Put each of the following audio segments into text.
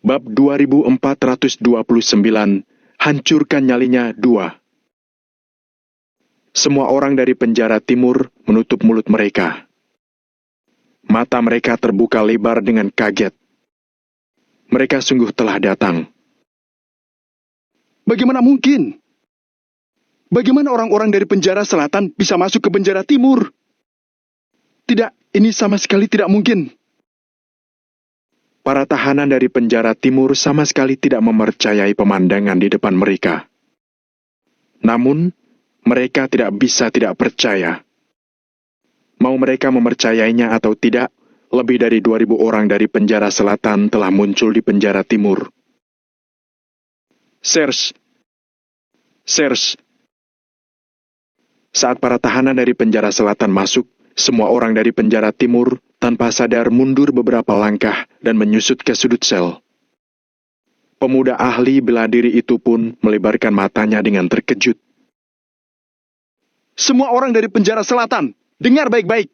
Bab 2429, hancurkan nyalinya 2. Semua orang dari penjara timur menutup mulut mereka. Mata mereka terbuka lebar dengan kaget. Mereka sungguh telah datang. Bagaimana mungkin? Bagaimana orang-orang dari penjara selatan bisa masuk ke penjara timur? Tidak, ini sama sekali tidak mungkin. Para tahanan dari penjara timur sama sekali tidak mempercayai pemandangan di depan mereka. Namun, mereka tidak bisa tidak percaya. Mau mereka mempercayainya atau tidak, lebih dari 2.000 orang dari penjara selatan telah muncul di penjara timur. Sirs! Saat para tahanan dari penjara selatan masuk, semua orang dari penjara timur tanpa sadar mundur beberapa langkah dan menyusut ke sudut sel. Pemuda ahli bela diri itu pun melebarkan matanya dengan terkejut. Semua orang dari penjara selatan, dengar baik-baik.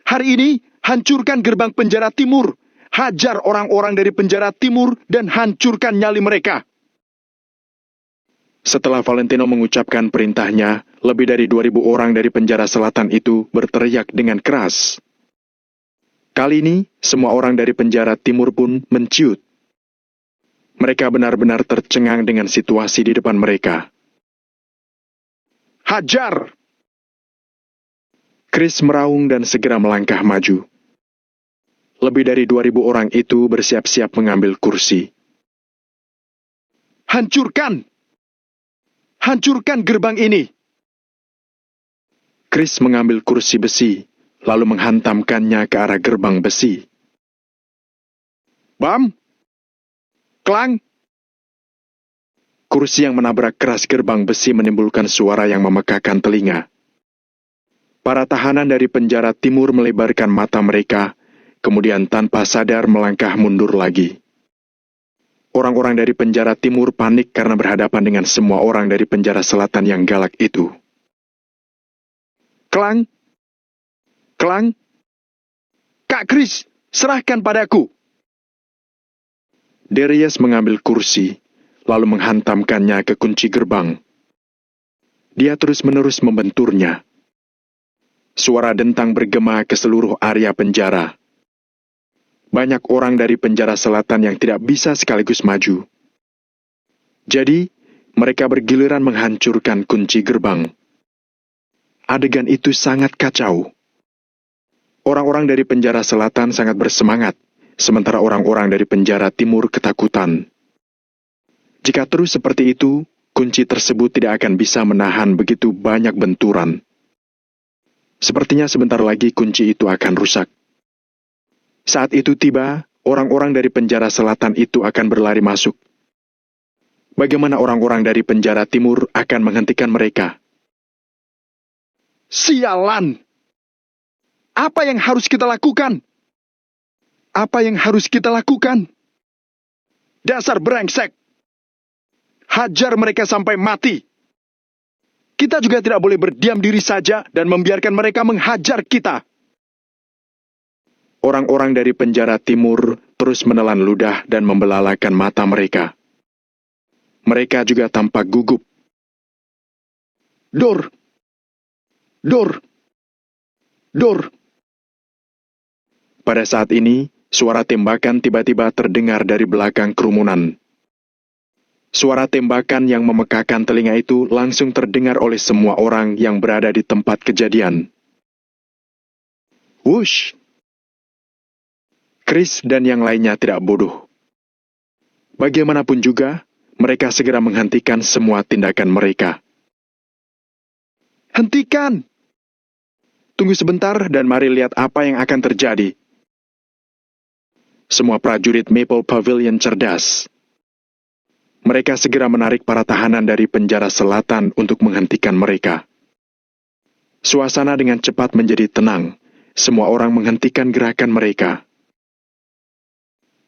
Hari ini, hancurkan gerbang penjara timur. Hajar orang-orang dari penjara timur dan hancurkan nyali mereka. Setelah Valentino mengucapkan perintahnya, lebih dari 2.000 orang dari penjara selatan itu berteriak dengan keras. Kali ini, semua orang dari penjara timur pun menciut. Mereka benar-benar tercengang dengan situasi di depan mereka. Hajar! Chris meraung dan segera melangkah maju. Lebih dari 2.000 orang itu bersiap-siap mengambil kursi. Hancurkan! Hancurkan gerbang ini! Chris mengambil kursi besi, lalu menghantamkannya ke arah gerbang besi. Bam! Klang! Kursi yang menabrak keras gerbang besi menimbulkan suara yang memekakan telinga. Para tahanan dari penjara timur melebarkan mata mereka, kemudian tanpa sadar melangkah mundur lagi. Orang-orang dari penjara timur panik karena berhadapan dengan semua orang dari penjara selatan yang galak itu. Klang! Klang! Kak Chris, serahkan padaku! Darius mengambil kursi, lalu menghantamkannya ke kunci gerbang. Dia terus-menerus membenturnya. Suara dentang bergema ke seluruh area penjara. Banyak orang dari penjara selatan yang tidak bisa sekaligus maju. Jadi, mereka bergiliran menghancurkan kunci gerbang. Adegan itu sangat kacau. Orang-orang dari penjara selatan sangat bersemangat, sementara orang-orang dari penjara timur ketakutan. Jika terus seperti itu, kunci tersebut tidak akan bisa menahan begitu banyak benturan. Sepertinya sebentar lagi kunci itu akan rusak. Saat itu tiba, orang-orang dari penjara selatan itu akan berlari masuk. Bagaimana orang-orang dari penjara timur akan menghentikan mereka? Sialan! Apa yang harus kita lakukan? Apa yang harus kita lakukan? Dasar brengsek! Hajar mereka sampai mati! Kita juga tidak boleh berdiam diri saja dan membiarkan mereka menghajar kita. Orang-orang dari penjara timur terus menelan ludah dan membelalakan mata mereka. Mereka juga tampak gugup. Dor! Dor! Dor! Pada saat ini, suara tembakan tiba-tiba terdengar dari belakang kerumunan. Suara tembakan yang memekakan telinga itu langsung terdengar oleh semua orang yang berada di tempat kejadian. Wush! Chris dan yang lainnya tidak bodoh. Bagaimanapun juga, mereka segera menghentikan semua tindakan mereka. Hentikan! Tunggu sebentar dan mari lihat apa yang akan terjadi. Semua prajurit Maple Pavilion cerdas. Mereka segera menarik para tahanan dari penjara selatan untuk menghentikan mereka. Suasana dengan cepat menjadi tenang. Semua orang menghentikan gerakan mereka.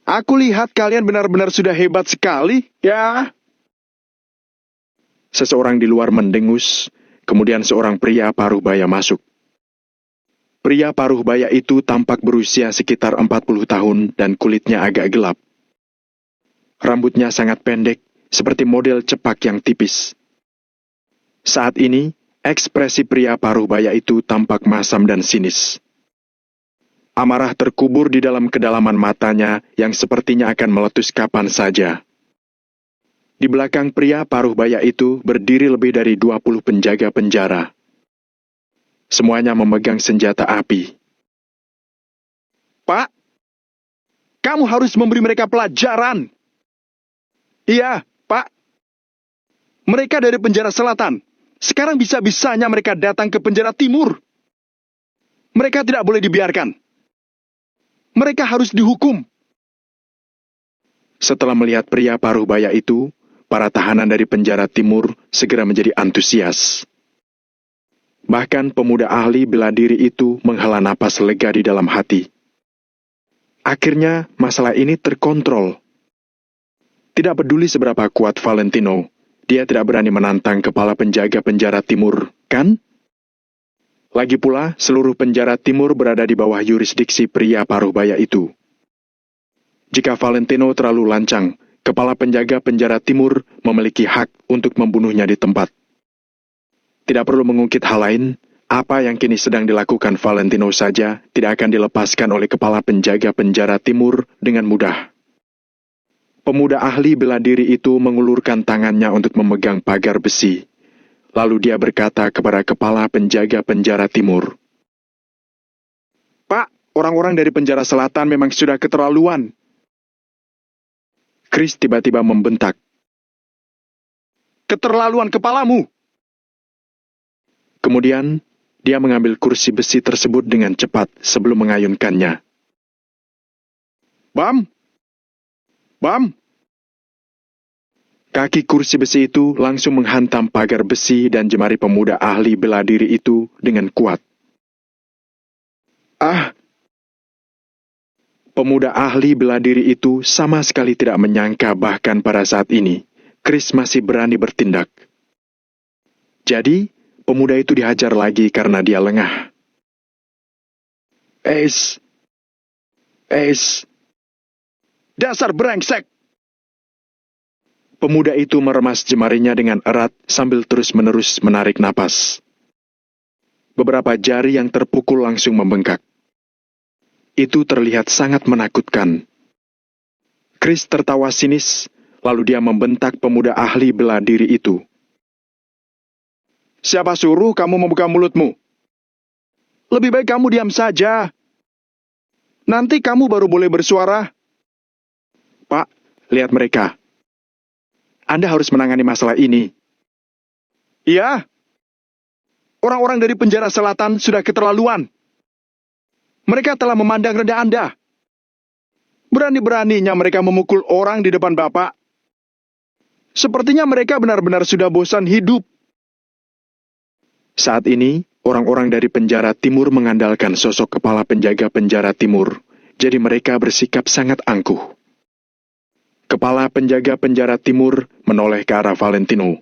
Aku lihat kalian benar-benar sudah hebat sekali, ya. Seseorang di luar mendengus, kemudian seorang pria paruh baya masuk. Pria paruh baya itu tampak berusia sekitar 40 tahun dan kulitnya agak gelap. Rambutnya sangat pendek, seperti model cepak yang tipis. Saat ini, ekspresi pria paruh baya itu tampak masam dan sinis. Amarah terkubur di dalam kedalaman matanya yang sepertinya akan meletus kapan saja. Di belakang pria paruh baya itu berdiri lebih dari 20 penjaga penjara. Semuanya memegang senjata api. Pak, kamu harus memberi mereka pelajaran. Iya, Pak. Mereka dari penjara selatan. Sekarang bisa-bisanya mereka datang ke penjara timur. Mereka tidak boleh dibiarkan. Mereka harus dihukum. Setelah melihat pria paruh baya itu, para tahanan dari penjara timur segera menjadi antusias. Bahkan pemuda ahli bela diri itu menghela napas lega di dalam hati. Akhirnya masalah ini terkontrol. Tidak peduli seberapa kuat Valentino, dia tidak berani menantang kepala penjaga penjara timur, kan? Lagi pula, seluruh penjara timur berada di bawah yurisdiksi pria paruh baya itu. Jika Valentino terlalu lancang, kepala penjaga penjara timur memiliki hak untuk membunuhnya di tempat. Tidak perlu mengungkit hal lain, apa yang kini sedang dilakukan Valentino saja tidak akan dilepaskan oleh kepala penjaga penjara timur dengan mudah. Pemuda ahli bela diri itu mengulurkan tangannya untuk memegang pagar besi. Lalu dia berkata kepada kepala penjaga penjara timur, Pak, orang-orang dari penjara selatan memang sudah keterlaluan. Chris tiba-tiba membentak. Keterlaluan kepalamu. Kemudian, dia mengambil kursi besi tersebut dengan cepat sebelum mengayunkannya. Bam! Bam! Kaki kursi besi itu langsung menghantam pagar besi dan jemari pemuda ahli bela diri itu dengan kuat. Ah! Pemuda ahli bela diri itu sama sekali tidak menyangka bahkan pada saat ini, Chris masih berani bertindak. Jadi, pemuda itu dihajar lagi karena dia lengah. Ace! Dasar brengsek! Pemuda itu meremas jemarinya dengan erat sambil terus-menerus menarik napas. Beberapa jari yang terpukul langsung membengkak. Itu terlihat sangat menakutkan. Chris tertawa sinis, lalu dia membentak pemuda ahli bela diri itu. Siapa suruh kamu membuka mulutmu? Lebih baik kamu diam saja. Nanti kamu baru boleh bersuara. Pak, lihat mereka. Anda harus menangani masalah ini. Iya. Orang-orang dari penjara selatan sudah keterlaluan. Mereka telah memandang rendah Anda. Berani-beraninya mereka memukul orang di depan Bapak. Sepertinya mereka benar-benar sudah bosan hidup. Saat ini, orang-orang dari penjara timur mengandalkan sosok kepala penjaga penjara timur, jadi mereka bersikap sangat angkuh. Kepala penjaga penjara timur menoleh ke arah Valentino.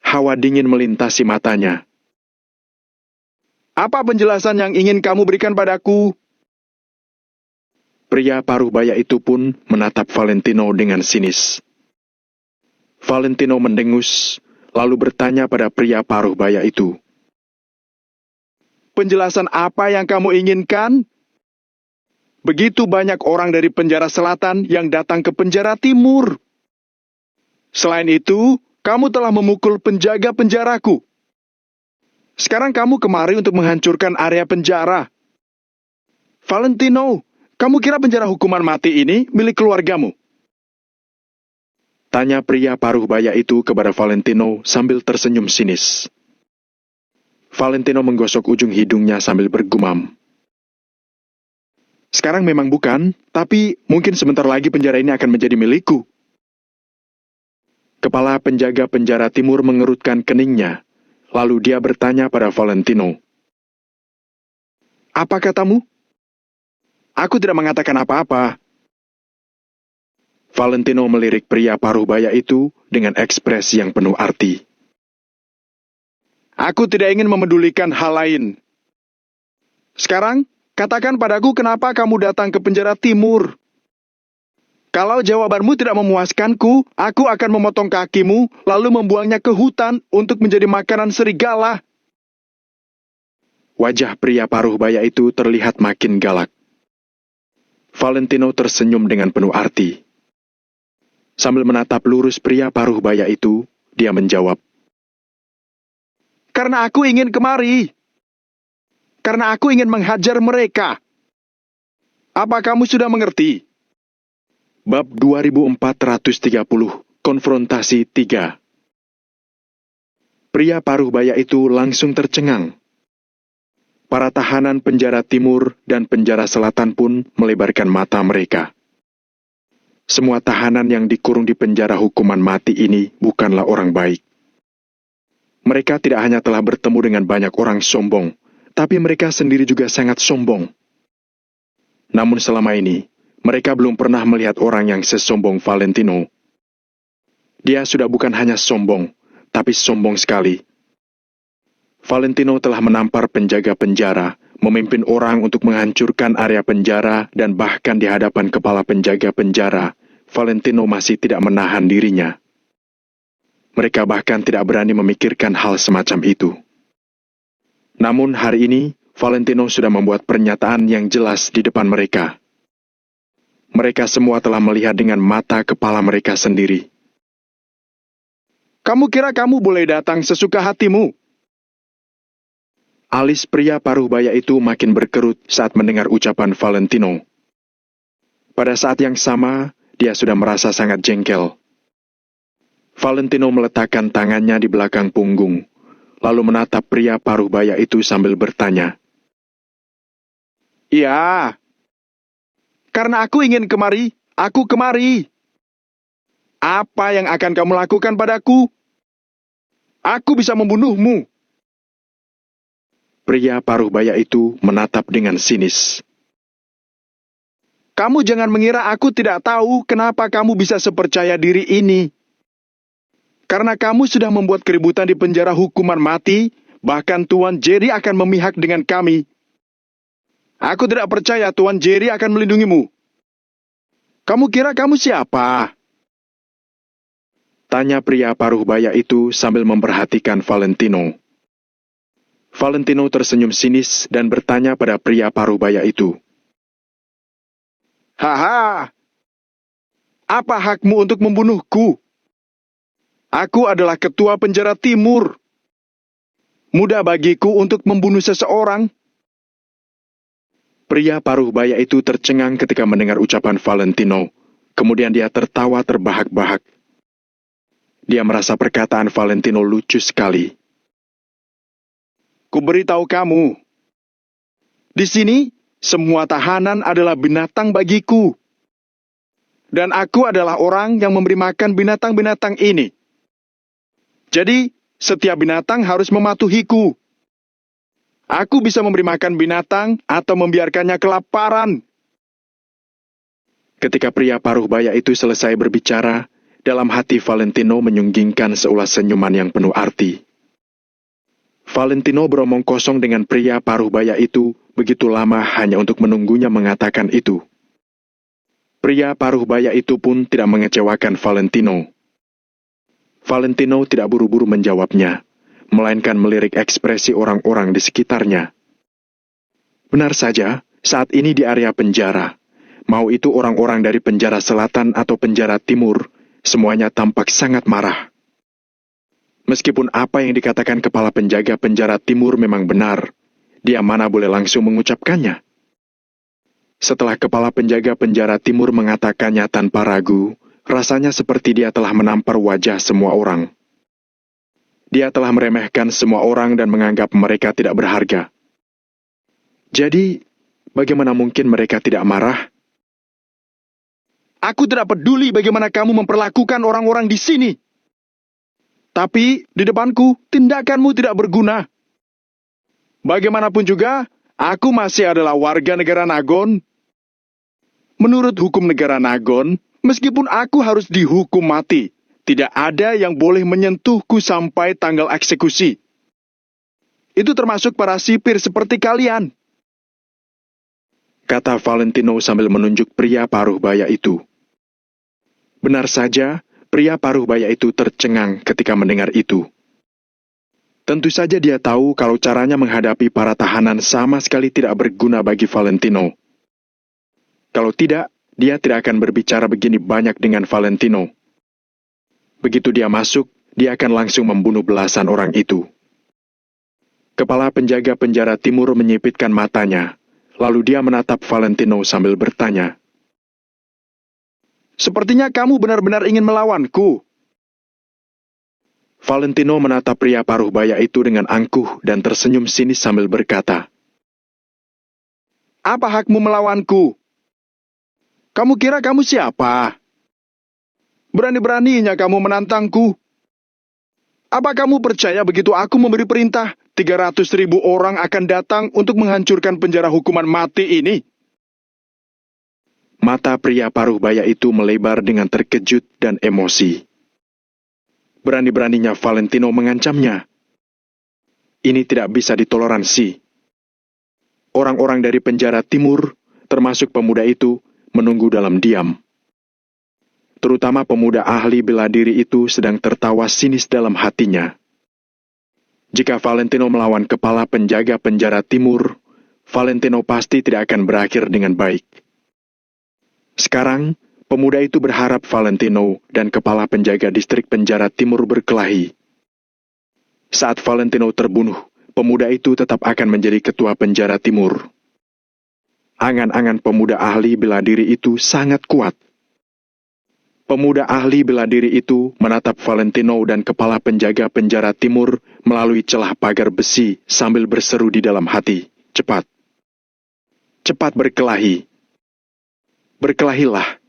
Hawa dingin melintasi matanya. Apa penjelasan yang ingin kamu berikan padaku? Pria paruh baya itu pun menatap Valentino dengan sinis. Valentino mendengus, lalu bertanya pada pria paruh baya itu. Penjelasan apa yang kamu inginkan? Begitu banyak orang dari penjara selatan yang datang ke penjara timur. Selain itu, kamu telah memukul penjaga penjaraku. Sekarang kamu kemari untuk menghancurkan area penjara. Valentino, kamu kira penjara hukuman mati ini milik keluargamu? Tanya pria paruh baya itu kepada Valentino sambil tersenyum sinis. Valentino menggosok ujung hidungnya sambil bergumam. Sekarang memang bukan, tapi mungkin sebentar lagi penjara ini akan menjadi milikku. Kepala penjaga penjara timur mengerutkan keningnya. Lalu dia bertanya pada Valentino. Apa katamu? Aku tidak mengatakan apa-apa. Valentino melirik pria paruh baya itu dengan ekspresi yang penuh arti. Aku tidak ingin memedulikan hal lain. Sekarang, katakan padaku kenapa kamu datang ke penjara timur. Kalau jawabanmu tidak memuaskanku, aku akan memotong kakimu, lalu membuangnya ke hutan untuk menjadi makanan serigala. Wajah pria paruh baya itu terlihat makin galak. Valentino tersenyum dengan penuh arti. Sambil menatap lurus pria paruh baya itu, dia menjawab, Karena aku ingin kemari. Karena aku ingin menghajar mereka. Apa kamu sudah mengerti? Bab 2430, Konfrontasi 3. Pria paruh baya itu langsung tercengang. Para tahanan penjara timur dan penjara selatan pun melebarkan mata mereka. Semua tahanan yang dikurung di penjara hukuman mati ini bukanlah orang baik. Mereka tidak hanya telah bertemu dengan banyak orang sombong, tapi mereka sendiri juga sangat sombong. Namun selama ini, mereka belum pernah melihat orang yang sesombong Valentino. Dia sudah bukan hanya sombong, tapi sombong sekali. Valentino telah menampar penjaga penjara, memimpin orang untuk menghancurkan area penjara, dan bahkan di hadapan kepala penjaga penjara, Valentino masih tidak menahan dirinya. Mereka bahkan tidak berani memikirkan hal semacam itu. Namun hari ini, Valentino sudah membuat pernyataan yang jelas di depan mereka. Mereka semua telah melihat dengan mata kepala mereka sendiri. Kamu kira kamu boleh datang sesuka hatimu? Alis pria paruh baya itu makin berkerut saat mendengar ucapan Valentino. Pada saat yang sama, dia sudah merasa sangat jengkel. Valentino meletakkan tangannya di belakang punggung, lalu menatap pria paruh baya itu sambil bertanya. Iya. Karena aku ingin kemari, aku kemari. Apa yang akan kamu lakukan padaku? Aku bisa membunuhmu. Pria paruh baya itu menatap dengan sinis. Kamu jangan mengira aku tidak tahu kenapa kamu bisa sepercaya diri ini. Karena kamu sudah membuat keributan di penjara hukuman mati, bahkan Tuan Jerry akan memihak dengan kami. Aku tidak percaya Tuan Jerry akan melindungimu. Kamu kira kamu siapa? Tanya pria paruh baya itu sambil memperhatikan Valentino. Valentino tersenyum sinis dan bertanya pada pria paruh baya itu. Haha, apa hakmu untuk membunuhku? Aku adalah ketua penjara timur. Mudah bagiku untuk membunuh seseorang. Pria paruh baya itu tercengang ketika mendengar ucapan Valentino. Kemudian dia tertawa terbahak-bahak. Dia merasa perkataan Valentino lucu sekali. Kuberitahu kamu. Di sini, semua tahanan adalah binatang bagiku. Dan aku adalah orang yang memberi makan binatang-binatang ini. Jadi, setiap binatang harus mematuhiku. Aku bisa memberi makan binatang atau membiarkannya kelaparan. Ketika pria paruh baya itu selesai berbicara, dalam hati Valentino menyunggingkan seulas senyuman yang penuh arti. Valentino beromong kosong dengan pria paruh baya itu begitu lama hanya untuk menunggunya mengatakan itu. Pria paruh baya itu pun tidak mengecewakan Valentino. Valentino tidak buru-buru menjawabnya, melainkan melirik ekspresi orang-orang di sekitarnya. Benar saja, saat ini di area penjara, mau itu orang-orang dari penjara selatan atau penjara timur, semuanya tampak sangat marah. Meskipun apa yang dikatakan kepala penjaga penjara timur memang benar, dia mana boleh langsung mengucapkannya. Setelah kepala penjaga penjara timur mengatakannya tanpa ragu, rasanya seperti dia telah menampar wajah semua orang. Dia telah meremehkan semua orang dan menganggap mereka tidak berharga. Jadi, bagaimana mungkin mereka tidak marah? Aku tidak peduli bagaimana kamu memperlakukan orang-orang di sini. Tapi, di depanku, tindakanmu tidak berguna. Bagaimanapun juga, aku masih adalah warga negara Nagon. Menurut hukum negara Nagon, meskipun aku harus dihukum mati, tidak ada yang boleh menyentuhku sampai tanggal eksekusi. Itu termasuk para sipir seperti kalian. Kata Valentino sambil menunjuk pria paruh baya itu. Benar saja, pria paruh baya itu tercengang ketika mendengar itu. Tentu saja dia tahu kalau caranya menghadapi para tahanan sama sekali tidak berguna bagi Valentino. Kalau tidak, dia tidak akan berbicara begini banyak dengan Valentino. Begitu dia masuk, dia akan langsung membunuh belasan orang itu. Kepala penjaga penjara timur menyipitkan matanya, lalu dia menatap Valentino sambil bertanya, Sepertinya kamu benar-benar ingin melawanku. Valentino menatap pria paruh baya itu dengan angkuh dan tersenyum sinis sambil berkata, Apa hakmu melawanku? Kamu kira kamu siapa? Berani-beraninya kamu menantangku. Apa kamu percaya begitu aku memberi perintah, 300.000 orang akan datang untuk menghancurkan penjara hukuman mati ini? Mata pria paruh baya itu melebar dengan terkejut dan emosi. Berani-beraninya Valentino mengancamnya. Ini tidak bisa ditoleransi. Orang-orang dari penjara timur, termasuk pemuda itu, menunggu dalam diam. Terutama pemuda ahli bela diri itu sedang tertawa sinis dalam hatinya. Jika Valentino melawan kepala penjaga penjara timur, Valentino pasti tidak akan berakhir dengan baik. Sekarang, pemuda itu berharap Valentino dan kepala penjaga distrik penjara timur berkelahi. Saat Valentino terbunuh, pemuda itu tetap akan menjadi ketua penjara timur. Angan-angan pemuda ahli bela diri itu sangat kuat. Pemuda ahli bela diri itu menatap Valentino dan kepala penjaga penjara timur melalui celah pagar besi sambil berseru di dalam hati, cepat. Cepat berkelahi. Berkelahilah.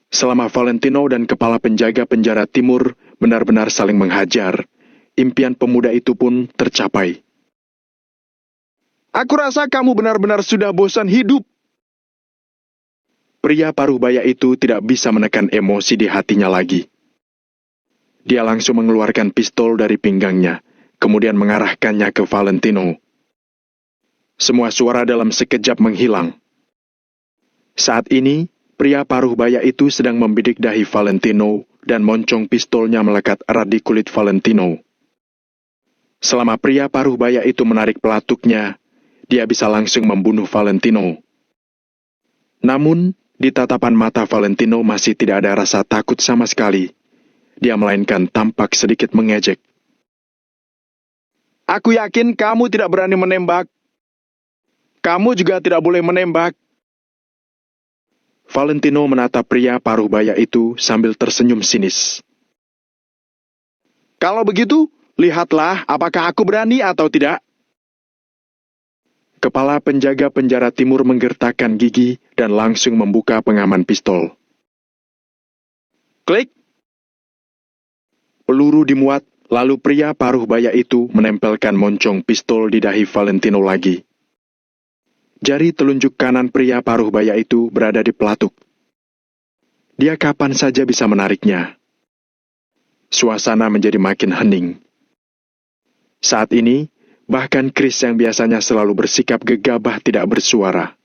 Selama Valentino dan kepala penjaga penjara timur benar-benar saling menghajar, impian pemuda itu pun tercapai. Aku rasa kamu benar-benar sudah bosan hidup. Pria paruh baya itu tidak bisa menekan emosi di hatinya lagi. Dia langsung mengeluarkan pistol dari pinggangnya, kemudian mengarahkannya ke Valentino. Semua suara dalam sekejap menghilang. Saat ini, pria paruh baya itu sedang membidik dahi Valentino dan moncong pistolnya melekat erat di kulit Valentino. Selama pria paruh baya itu menarik pelatuknya, dia bisa langsung membunuh Valentino. Namun, di tatapan mata Valentino masih tidak ada rasa takut sama sekali. Dia melainkan tampak sedikit mengejek. Aku yakin kamu tidak berani menembak. Kamu juga tidak boleh menembak. Valentino menatap pria paruh baya itu sambil tersenyum sinis. Kalau begitu, lihatlah apakah aku berani atau tidak. Kepala penjaga penjara timur menggertakkan gigi dan langsung membuka pengaman pistol. Klik. Peluru dimuat, lalu pria paruh baya itu menempelkan moncong pistol di dahi Valentino lagi. Jari telunjuk kanan pria paruh baya itu berada di pelatuk. Dia kapan saja bisa menariknya. Suasana menjadi makin hening. Saat ini, bahkan Chris yang biasanya selalu bersikap gegabah tidak bersuara.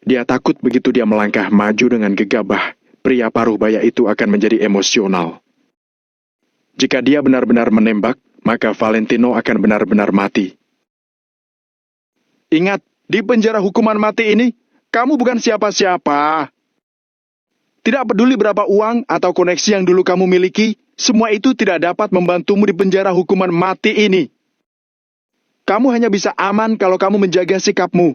Dia takut begitu dia melangkah maju dengan gegabah, pria paruh baya itu akan menjadi emosional. Jika dia benar-benar menembak, maka Valentino akan benar-benar mati. Ingat, di penjara hukuman mati ini, kamu bukan siapa-siapa. Tidak peduli berapa uang atau koneksi yang dulu kamu miliki, semua itu tidak dapat membantumu di penjara hukuman mati ini. Kamu hanya bisa aman kalau kamu menjaga sikapmu.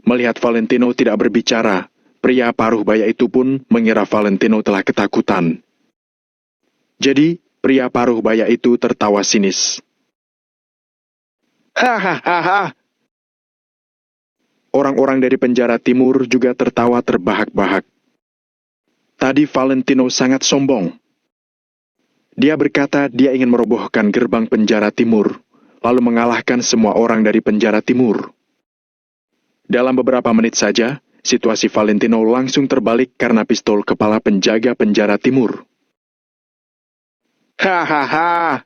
Melihat Valentino tidak berbicara, pria paruh baya itu pun mengira Valentino telah ketakutan. Jadi, pria paruh baya itu tertawa sinis. Hahaha. Orang-orang dari penjara timur juga tertawa terbahak-bahak. Tadi Valentino sangat sombong. Dia berkata dia ingin merobohkan gerbang penjara timur, lalu mengalahkan semua orang dari penjara timur. Dalam beberapa menit saja, situasi Valentino langsung terbalik karena pistol kepala penjaga penjara timur. Hahaha.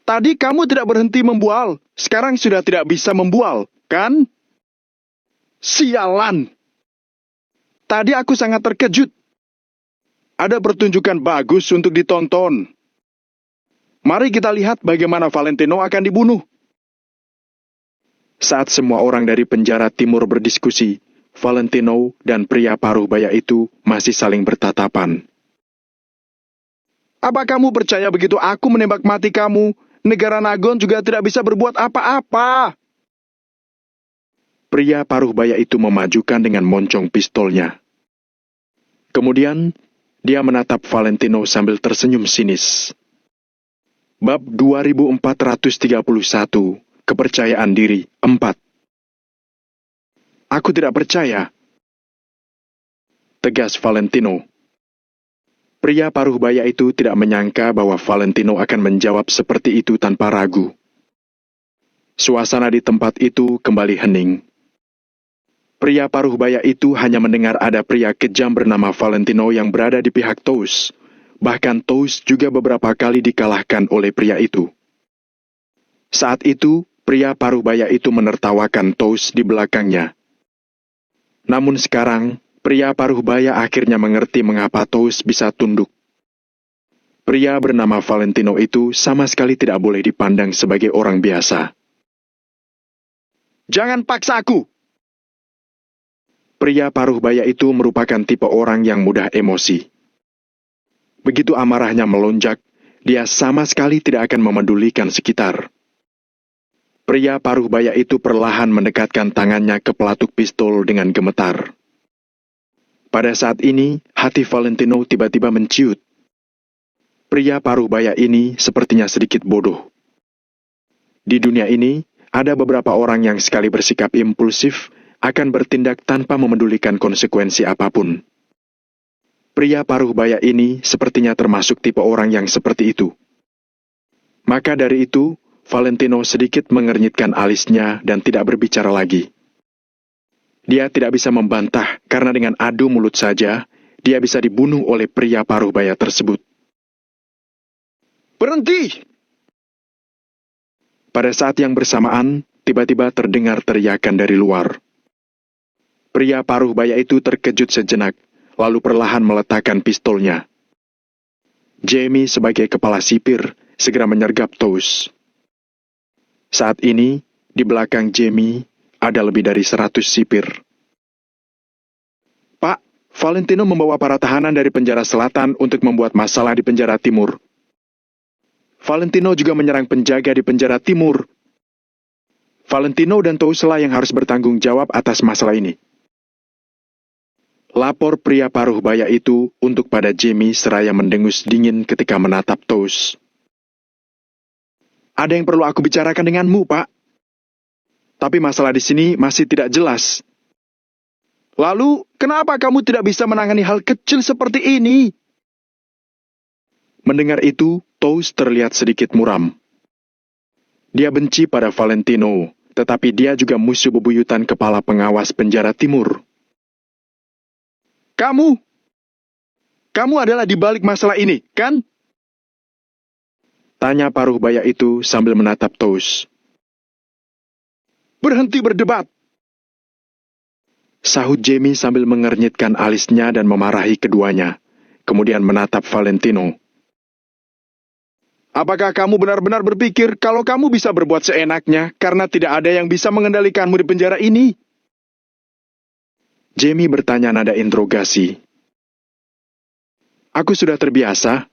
Tadi kamu tidak berhenti membual, sekarang sudah tidak bisa membual, kan? Sialan! Tadi aku sangat terkejut. Ada pertunjukan bagus untuk ditonton. Mari kita lihat bagaimana Valentino akan dibunuh. Saat semua orang dari penjara timur berdiskusi, Valentino dan pria paruh baya itu masih saling bertatapan. Apa kamu percaya begitu aku menembak mati kamu, negara Nagon juga tidak bisa berbuat apa-apa? Pria paruh baya itu memajukan dengan moncong pistolnya. Kemudian, dia menatap Valentino sambil tersenyum sinis. Bab 2431, Kepercayaan Diri 4. Aku tidak percaya, tegas Valentino. Pria paruh baya itu tidak menyangka bahwa Valentino akan menjawab seperti itu tanpa ragu. Suasana di tempat itu kembali hening. Pria paruh baya itu hanya mendengar ada pria kejam bernama Valentino yang berada di pihak Tous. Bahkan Tous juga beberapa kali dikalahkan oleh pria itu. Saat itu, pria paruh baya itu menertawakan Tous di belakangnya. Namun sekarang, pria paruh baya akhirnya mengerti mengapa Tous bisa tunduk. Pria bernama Valentino itu sama sekali tidak boleh dipandang sebagai orang biasa. Jangan paksa aku. Pria paruh baya itu merupakan tipe orang yang mudah emosi. Begitu amarahnya melonjak, dia sama sekali tidak akan memedulikan sekitar. Pria paruh baya itu perlahan mendekatkan tangannya ke pelatuk pistol dengan gemetar. Pada saat ini, hati Valentino tiba-tiba menciut. Pria paruh baya ini sepertinya sedikit bodoh. Di dunia ini, ada beberapa orang yang sekali bersikap impulsif akan bertindak tanpa memedulikan konsekuensi apapun. Pria paruh baya ini sepertinya termasuk tipe orang yang seperti itu. Maka dari itu, Valentino sedikit mengernyitkan alisnya dan tidak berbicara lagi. Dia tidak bisa membantah karena dengan adu mulut saja, dia bisa dibunuh oleh pria paruh baya tersebut. Berhenti! Pada saat yang bersamaan, tiba-tiba terdengar teriakan dari luar. Pria paruh baya itu terkejut sejenak, lalu perlahan meletakkan pistolnya. Jamie sebagai kepala sipir segera menyergap Tous. Saat ini, di belakang Jamie, ada lebih dari 100 sipir. Pak, Valentino membawa para tahanan dari penjara selatan untuk membuat masalah di penjara timur. Valentino juga menyerang penjaga di penjara timur. Valentino dan Touslah yang harus bertanggung jawab atas masalah ini. Lapor pria paruh baya itu untuk pada Jamie seraya mendengus dingin ketika menatap Tous. Ada yang perlu aku bicarakan denganmu, Pak. Tapi masalah di sini masih tidak jelas. Lalu, kenapa kamu tidak bisa menangani hal kecil seperti ini? Mendengar itu, Tous terlihat sedikit muram. Dia benci pada Valentino, tetapi dia juga musuh bebuyutan kepala pengawas penjara timur. Kamu adalah di balik masalah ini, kan? Tanya paruh baya itu sambil menatap Tous. Berhenti berdebat. Sahut Jamie sambil mengernyitkan alisnya dan memarahi keduanya, kemudian menatap Valentino. Apakah kamu benar-benar berpikir kalau kamu bisa berbuat seenaknya karena tidak ada yang bisa mengendalikanmu di penjara ini? Jamie bertanya nada interogasi. Aku sudah terbiasa.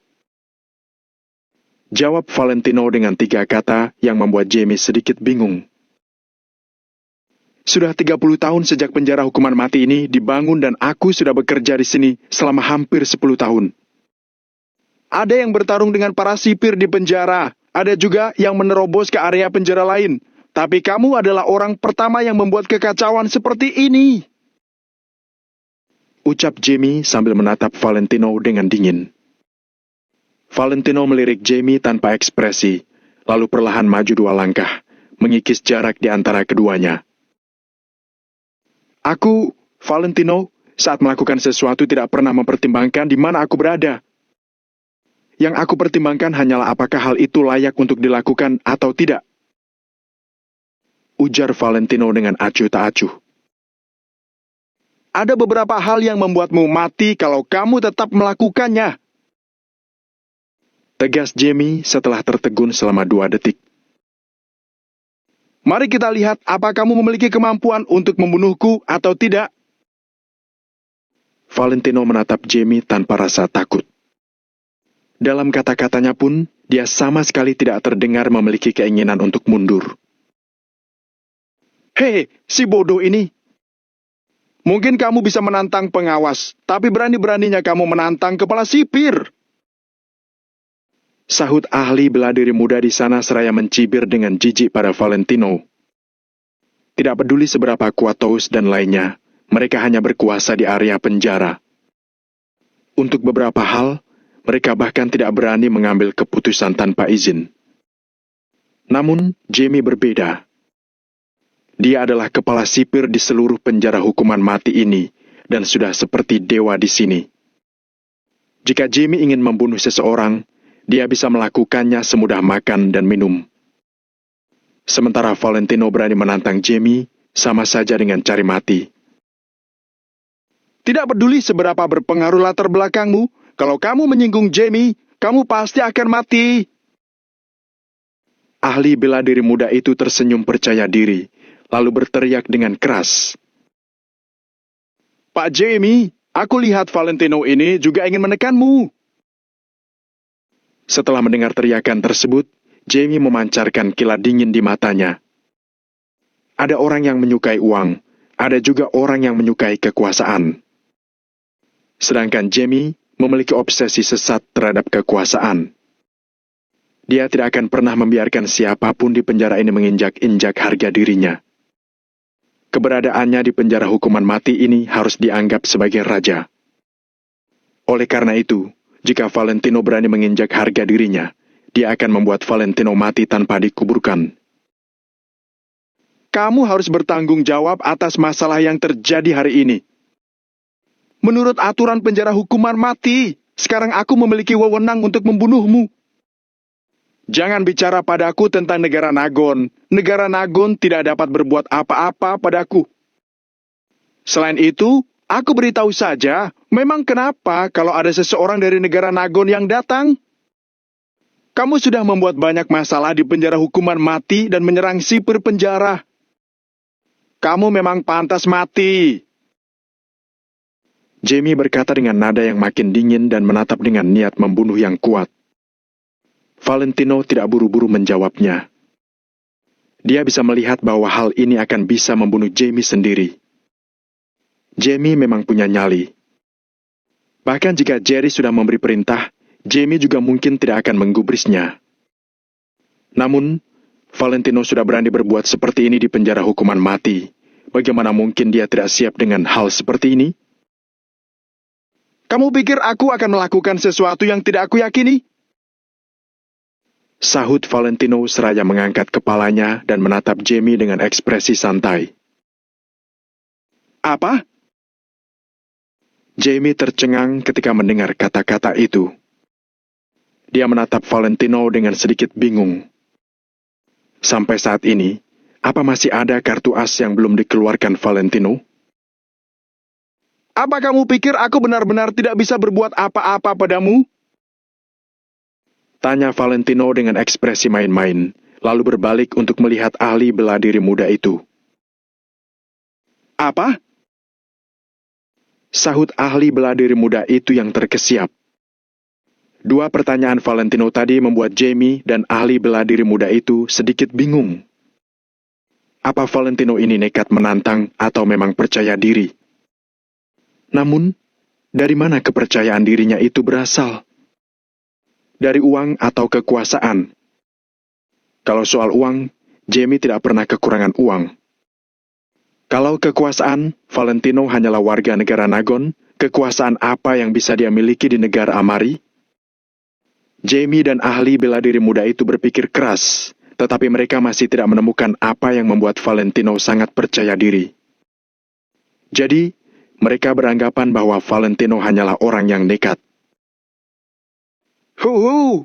Jawab Valentino dengan 3 kata yang membuat Jamie sedikit bingung. Sudah 30 tahun sejak penjara hukuman mati ini dibangun dan aku sudah bekerja di sini selama hampir 10 tahun. Ada yang bertarung dengan para sipir di penjara. Ada juga yang menerobos ke area penjara lain. Tapi kamu adalah orang pertama yang membuat kekacauan seperti ini. Ucap Jamie sambil menatap Valentino dengan dingin. Valentino melirik Jamie tanpa ekspresi, lalu perlahan maju 2 langkah, mengikis jarak di antara keduanya. Aku, Valentino, saat melakukan sesuatu tidak pernah mempertimbangkan di mana aku berada. Yang aku pertimbangkan hanyalah apakah hal itu layak untuk dilakukan atau tidak. Ujar Valentino dengan acuh tak acuh. Ada beberapa hal yang membuatmu mati kalau kamu tetap melakukannya. Tegas Jamie setelah tertegun selama 2 detik. Mari kita lihat apa kamu memiliki kemampuan untuk membunuhku atau tidak. Valentino menatap Jamie tanpa rasa takut. Dalam kata-katanya pun, dia sama sekali tidak terdengar memiliki keinginan untuk mundur. Hei, si bodoh ini. Mungkin kamu bisa menantang pengawas, tapi berani-beraninya kamu menantang kepala sipir. Sahut ahli bela diri muda di sana seraya mencibir dengan jijik pada Valentino. Tidak peduli seberapa kuat Tous dan lainnya, mereka hanya berkuasa di area penjara. Untuk beberapa hal, mereka bahkan tidak berani mengambil keputusan tanpa izin. Namun, Jamie berbeda. Dia adalah kepala sipir di seluruh penjara hukuman mati ini, dan sudah seperti dewa di sini. Jika Jamie ingin membunuh seseorang, dia bisa melakukannya semudah makan dan minum. Sementara Valentino berani menantang Jamie, sama saja dengan cari mati. Tidak peduli seberapa berpengaruh latar belakangmu, kalau kamu menyinggung Jamie, kamu pasti akan mati. Ahli bela diri muda itu tersenyum percaya diri, lalu berteriak dengan keras. Pak Jamie, aku lihat Valentino ini juga ingin menekanmu. Setelah mendengar teriakan tersebut, Jamie memancarkan kilat dingin di matanya. Ada orang yang menyukai uang, ada juga orang yang menyukai kekuasaan. Sedangkan Jamie memiliki obsesi sesat terhadap kekuasaan. Dia tidak akan pernah membiarkan siapapun di penjara ini menginjak-injak harga dirinya. Keberadaannya di penjara hukuman mati ini harus dianggap sebagai raja. Oleh karena itu, jika Valentino berani menginjak harga dirinya, dia akan membuat Valentino mati tanpa dikuburkan. Kamu harus bertanggung jawab atas masalah yang terjadi hari ini. Menurut aturan penjara hukuman mati, sekarang aku memiliki wewenang untuk membunuhmu. Jangan bicara padaku tentang negara Nagon. Negara Nagon tidak dapat berbuat apa-apa padaku. Selain itu, aku beritahu saja, memang kenapa kalau ada seseorang dari negara Nagon yang datang? Kamu sudah membuat banyak masalah di penjara hukuman mati dan menyerang sipir penjara. Kamu memang pantas mati. Jamie berkata dengan nada yang makin dingin dan menatap dengan niat membunuh yang kuat. Valentino tidak buru-buru menjawabnya. Dia bisa melihat bahwa hal ini akan bisa membunuh Jamie sendiri. Jamie memang punya nyali. Bahkan jika Jerry sudah memberi perintah, Jamie juga mungkin tidak akan menggubrisnya. Namun, Valentino sudah berani berbuat seperti ini di penjara hukuman mati. Bagaimana mungkin dia tidak siap dengan hal seperti ini? Kamu pikir aku akan melakukan sesuatu yang tidak aku yakini? Sahut Valentino seraya mengangkat kepalanya dan menatap Jamie dengan ekspresi santai. Apa? Jamie tercengang ketika mendengar kata-kata itu. Dia menatap Valentino dengan sedikit bingung. Sampai saat ini, apa masih ada kartu as yang belum dikeluarkan Valentino? Apa kamu pikir aku benar-benar tidak bisa berbuat apa-apa padamu? Tanya Valentino dengan ekspresi main-main, lalu berbalik untuk melihat ahli bela diri muda itu. Apa? Sahut ahli bela diri muda itu yang terkesiap. 2 pertanyaan Valentino tadi membuat Jamie dan ahli bela diri muda itu sedikit bingung. Apa Valentino ini nekat menantang atau memang percaya diri? Namun, dari mana kepercayaan dirinya itu berasal? Dari uang atau kekuasaan? Kalau soal uang, Jamie tidak pernah kekurangan uang. Kalau kekuasaan, Valentino hanyalah warga negara Nagon, kekuasaan apa yang bisa dia miliki di negara Amari? Jamie dan ahli bela diri muda itu berpikir keras, tetapi mereka masih tidak menemukan apa yang membuat Valentino sangat percaya diri. Jadi, mereka beranggapan bahwa Valentino hanyalah orang yang nekat. Huhu.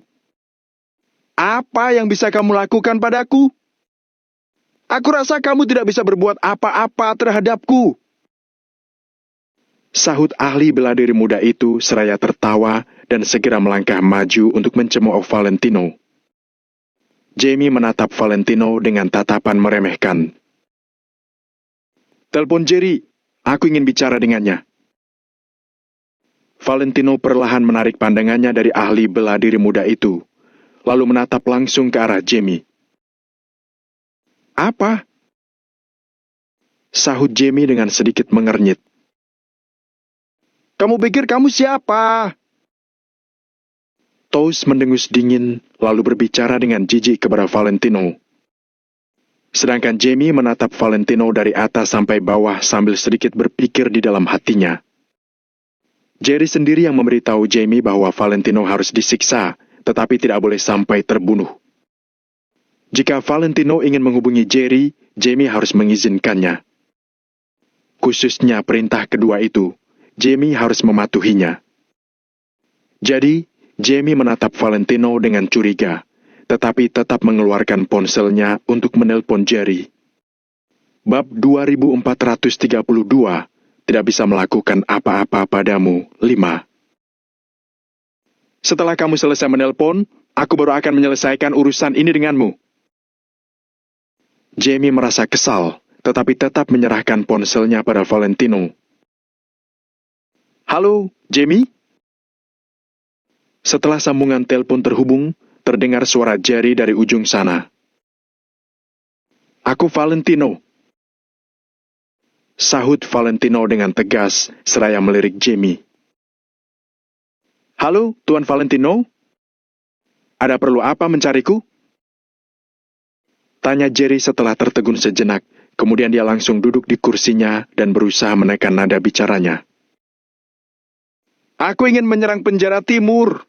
Apa yang bisa kamu lakukan padaku? Aku rasa kamu tidak bisa berbuat apa-apa terhadapku. Sahut ahli bela diri muda itu seraya tertawa dan segera melangkah maju untuk mencemooh Valentino. Jamie menatap Valentino dengan tatapan meremehkan. "Telepon Jerry, aku ingin bicara dengannya." Valentino perlahan menarik pandangannya dari ahli bela diri muda itu, lalu menatap langsung ke arah Jamie. "Apa?" sahut Jamie dengan sedikit mengernyit. Kamu pikir kamu siapa? Toast mendengus dingin, lalu berbicara dengan jijik kepada Valentino. Sedangkan Jamie menatap Valentino dari atas sampai bawah sambil sedikit berpikir di dalam hatinya. Jerry sendiri yang memberitahu Jamie bahwa Valentino harus disiksa, tetapi tidak boleh sampai terbunuh. Jika Valentino ingin menghubungi Jerry, Jamie harus mengizinkannya. Khususnya perintah kedua itu, Jamie harus mematuhinya. Jadi, Jamie menatap Valentino dengan curiga, tetapi tetap mengeluarkan ponselnya untuk menelpon Jerry. Bab 2432, tidak bisa melakukan apa-apa padamu, 5. "Setelah kamu selesai menelpon, aku baru akan menyelesaikan urusan ini denganmu." Jamie merasa kesal, tetapi tetap menyerahkan ponselnya pada Valentino. "Halo, Jamie?" Setelah sambungan telepon terhubung, terdengar suara Jerry dari ujung sana. "Aku Valentino," sahut Valentino dengan tegas seraya melirik Jamie. "Halo, Tuan Valentino? Ada perlu apa mencariku?" tanya Jerry setelah tertegun sejenak, kemudian dia langsung duduk di kursinya dan berusaha menekan nada bicaranya. "Aku ingin menyerang penjara timur.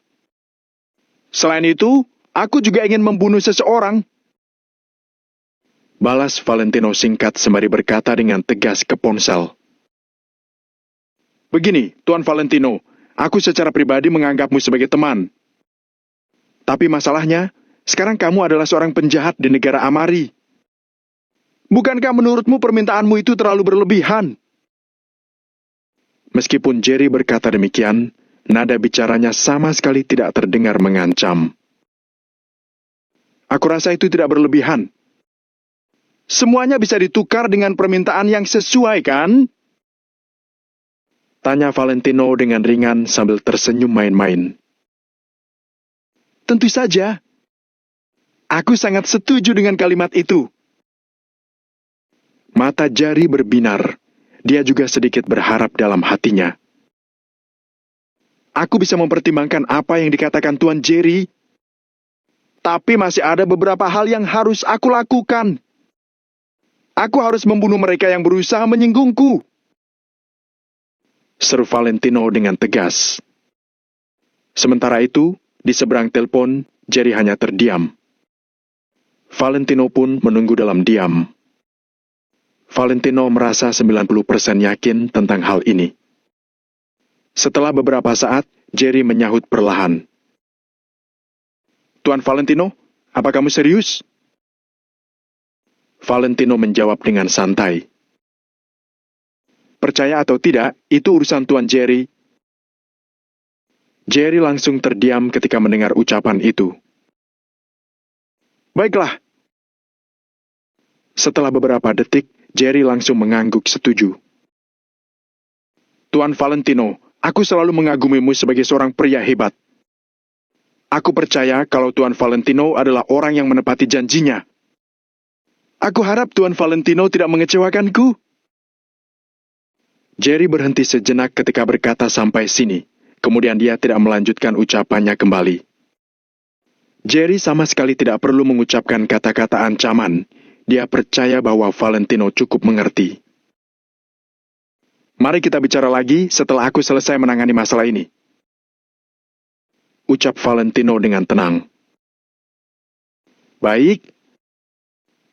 Selain itu, aku juga ingin membunuh seseorang." Balas Valentino singkat sembari berkata dengan tegas ke ponsel. "Begini, Tuan Valentino, aku secara pribadi menganggapmu sebagai teman. Tapi masalahnya, sekarang kamu adalah seorang penjahat di negara Amari. Bukankah menurutmu permintaanmu itu terlalu berlebihan?" Meskipun Jerry berkata demikian, nada bicaranya sama sekali tidak terdengar mengancam. "Aku rasa itu tidak berlebihan. Semuanya bisa ditukar dengan permintaan yang sesuai, kan?" tanya Valentino dengan ringan sambil tersenyum main-main. "Tentu saja. Aku sangat setuju dengan kalimat itu." Mata Jerry berbinar. Dia juga sedikit berharap dalam hatinya. "Aku bisa mempertimbangkan apa yang dikatakan Tuan Jerry. Tapi masih ada beberapa hal yang harus aku lakukan. Aku harus membunuh mereka yang berusaha menyinggungku." seru Valentino dengan tegas. Sementara itu, di seberang telepon, Jerry hanya terdiam. Valentino pun menunggu dalam diam. Valentino merasa 90% yakin tentang hal ini. Setelah beberapa saat, Jerry menyahut perlahan. "Tuan Valentino, apa kamu serius?" Valentino menjawab dengan santai. "Percaya atau tidak, itu urusan Tuan Jerry." Jerry langsung terdiam ketika mendengar ucapan itu. "Baiklah." Setelah beberapa detik, Jerry langsung mengangguk setuju. "Tuan Valentino, aku selalu mengagumimu sebagai seorang pria hebat. Aku percaya kalau Tuan Valentino adalah orang yang menepati janjinya. Aku harap Tuan Valentino tidak mengecewakanku." Jerry berhenti sejenak ketika berkata sampai sini, kemudian dia tidak melanjutkan ucapannya kembali. Jerry sama sekali tidak perlu mengucapkan kata-kata ancaman. Dia percaya bahwa Valentino cukup mengerti. "Mari kita bicara lagi setelah aku selesai menangani masalah ini," ucap Valentino dengan tenang. "Baik.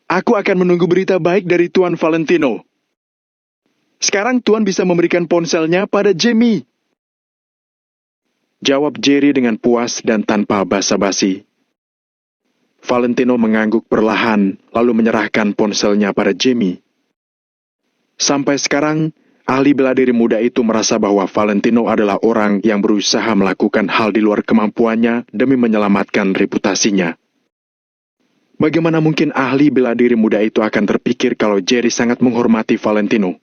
Aku akan menunggu berita baik dari Tuan Valentino. Sekarang Tuan bisa memberikan ponselnya pada Jamie." Jawab Jerry dengan puas dan tanpa basa-basi. Valentino mengangguk perlahan, lalu menyerahkan ponselnya pada Jamie. Sampai sekarang, ahli bela diri muda itu merasa bahwa Valentino adalah orang yang berusaha melakukan hal di luar kemampuannya demi menyelamatkan reputasinya. Bagaimana mungkin ahli bela diri muda itu akan terpikir kalau Jerry sangat menghormati Valentino?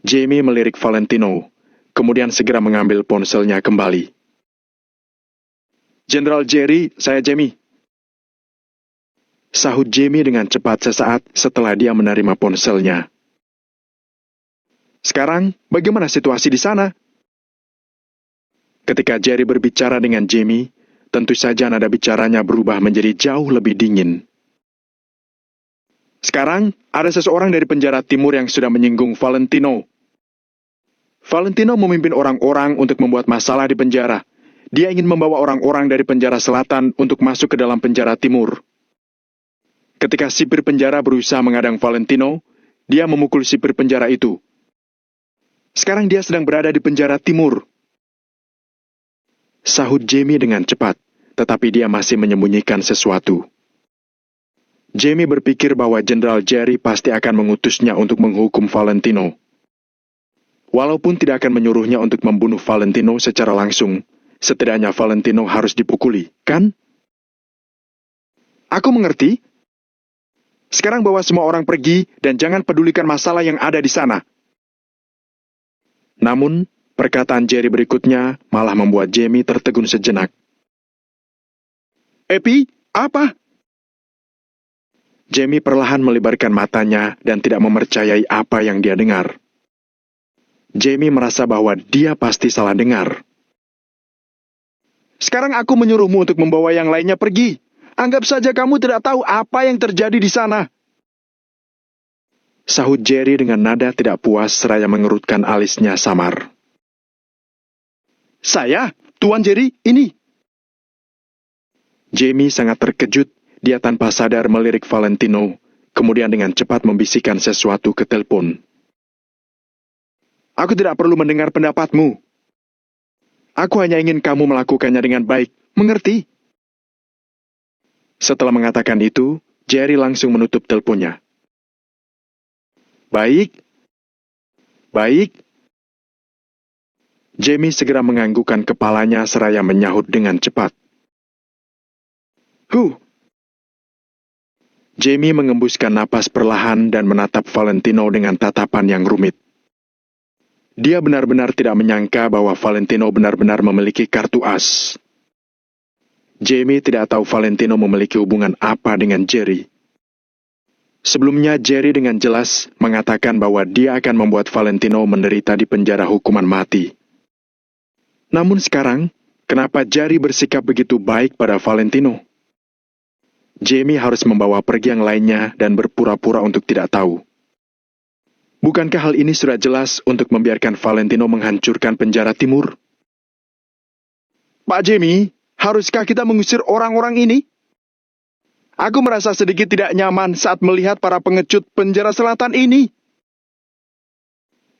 Jamie melirik Valentino, kemudian segera mengambil ponselnya kembali. Jenderal Jerry, saya Jamie. Sahut Jamie dengan cepat sesaat setelah dia menerima ponselnya. Sekarang, bagaimana situasi di sana? Ketika Jerry berbicara dengan Jamie, tentu saja nada bicaranya berubah menjadi jauh lebih dingin. Sekarang, ada seseorang dari penjara timur yang sudah menyinggung Valentino. Valentino memimpin orang-orang untuk membuat masalah di penjara. Dia ingin membawa orang-orang dari penjara selatan untuk masuk ke dalam penjara timur. Ketika sipir penjara berusaha mengadang Valentino, dia memukul sipir penjara itu. Sekarang dia sedang berada di penjara timur. Sahut Jamie dengan cepat, tetapi dia masih menyembunyikan sesuatu. Jamie berpikir bahwa Jenderal Jerry pasti akan mengutusnya untuk menghukum Valentino. Walaupun tidak akan menyuruhnya untuk membunuh Valentino secara langsung, setidaknya Valentino harus dipukuli, kan? Aku mengerti. Sekarang bawa semua orang pergi dan jangan pedulikan masalah yang ada di sana. Namun, perkataan Jerry berikutnya malah membuat Jamie tertegun sejenak. Epi, apa? Jamie perlahan melebarkan matanya dan tidak mempercayai apa yang dia dengar. Jamie merasa bahwa dia pasti salah dengar. Sekarang aku menyuruhmu untuk membawa yang lainnya pergi. Anggap saja kamu tidak tahu apa yang terjadi di sana. Sahut Jerry dengan nada tidak puas seraya mengerutkan alisnya samar. Saya, Tuan Jerry, ini. Jamie sangat terkejut, dia tanpa sadar melirik Valentino, kemudian dengan cepat membisikkan sesuatu ke telepon. Aku tidak perlu mendengar pendapatmu. Aku hanya ingin kamu melakukannya dengan baik, mengerti? Setelah mengatakan itu, Jerry langsung menutup teleponnya. Baik. Jamie segera menganggukkan kepalanya seraya menyahut dengan cepat. Jamie mengembuskan napas perlahan dan menatap Valentino dengan tatapan yang rumit. Dia benar-benar tidak menyangka bahwa Valentino benar-benar memiliki kartu as. Jamie tidak tahu Valentino memiliki hubungan apa dengan Jerry. Sebelumnya, Jerry dengan jelas mengatakan bahwa dia akan membuat Valentino menderita di penjara hukuman mati. Namun sekarang, kenapa Jerry bersikap begitu baik pada Valentino? Jamie harus membawa pergi yang lainnya dan berpura-pura untuk tidak tahu. Bukankah hal ini sudah jelas untuk membiarkan Valentino menghancurkan penjara timur? Pak Jamie, haruskah kita mengusir orang-orang ini? Aku merasa sedikit tidak nyaman saat melihat para pengecut penjara selatan ini.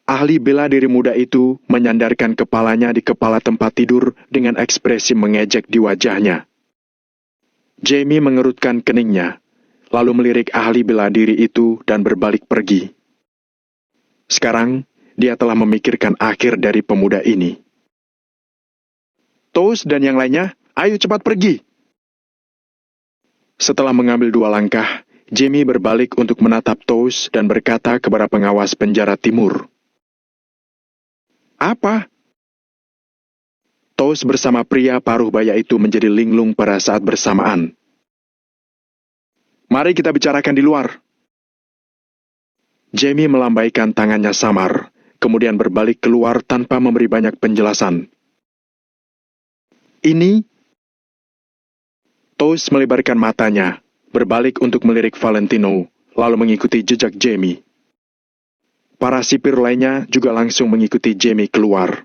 Ahli bela diri muda itu menyandarkan kepalanya di kepala tempat tidur dengan ekspresi mengejek di wajahnya. Jamie mengerutkan keningnya, lalu melirik ahli bela diri itu dan berbalik pergi. Sekarang, dia telah memikirkan akhir dari pemuda ini. Toast dan yang lainnya, ayo cepat pergi. Setelah mengambil 2 langkah, Jamie berbalik untuk menatap Toast dan berkata kepada pengawas penjara timur. Apa? Toast bersama pria paruh baya itu menjadi linglung pada saat bersamaan. Mari kita bicarakan di luar. Jamie melambaikan tangannya samar, kemudian berbalik keluar tanpa memberi banyak penjelasan. Ini? Toast melebarkan matanya, berbalik untuk melirik Valentino, lalu mengikuti jejak Jamie. Para sipir lainnya juga langsung mengikuti Jamie keluar.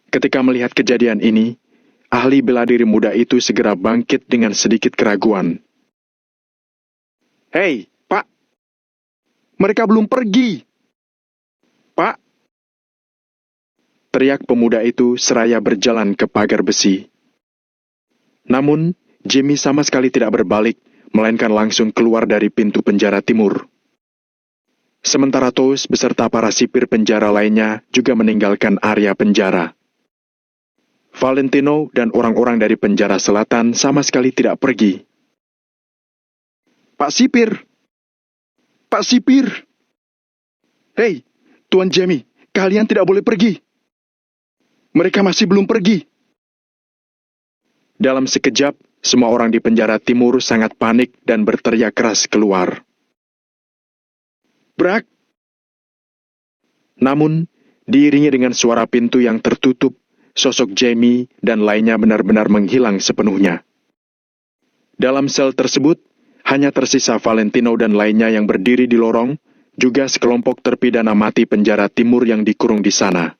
Ketika melihat kejadian ini, ahli bela diri muda itu segera bangkit dengan sedikit keraguan. Hei, Pak. Mereka belum pergi. Pak. Teriak pemuda itu seraya berjalan ke pagar besi. Namun, Jamie sama sekali tidak berbalik, melainkan langsung keluar dari pintu penjara timur. Sementara Tous beserta para sipir penjara lainnya juga meninggalkan area penjara. Valentino dan orang-orang dari penjara selatan sama sekali tidak pergi. Pak Sipir! Pak Sipir! Hei, Tuan Jamie, kalian tidak boleh pergi. Mereka masih belum pergi. Dalam sekejap, semua orang di penjara timur sangat panik dan berteriak keras keluar. Brak! Namun, diiringi dengan suara pintu yang tertutup, sosok Jamie dan lainnya benar-benar menghilang sepenuhnya. Dalam sel tersebut, hanya tersisa Valentino dan lainnya yang berdiri di lorong, juga sekelompok terpidana mati penjara timur yang dikurung di sana.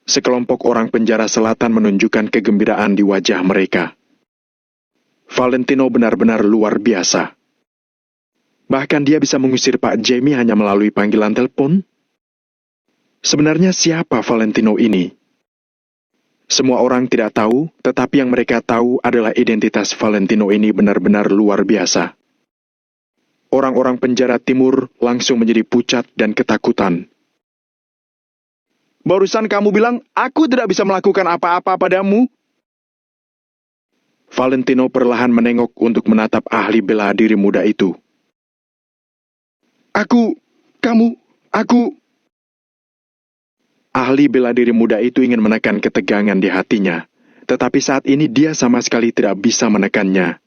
Sekelompok orang penjara selatan menunjukkan kegembiraan di wajah mereka. Valentino benar-benar luar biasa. Bahkan dia bisa mengusir Pak Jamie hanya melalui panggilan telepon. Sebenarnya siapa Valentino ini? Semua orang tidak tahu, tetapi yang mereka tahu adalah identitas Valentino ini benar-benar luar biasa. Orang-orang penjara timur langsung menjadi pucat dan ketakutan. Barusan kamu bilang, aku tidak bisa melakukan apa-apa padamu. Valentino perlahan menengok untuk menatap ahli bela diri muda itu. Aku... Ahli bela diri muda itu ingin menekan ketegangan di hatinya, tetapi saat ini dia sama sekali tidak bisa menekannya.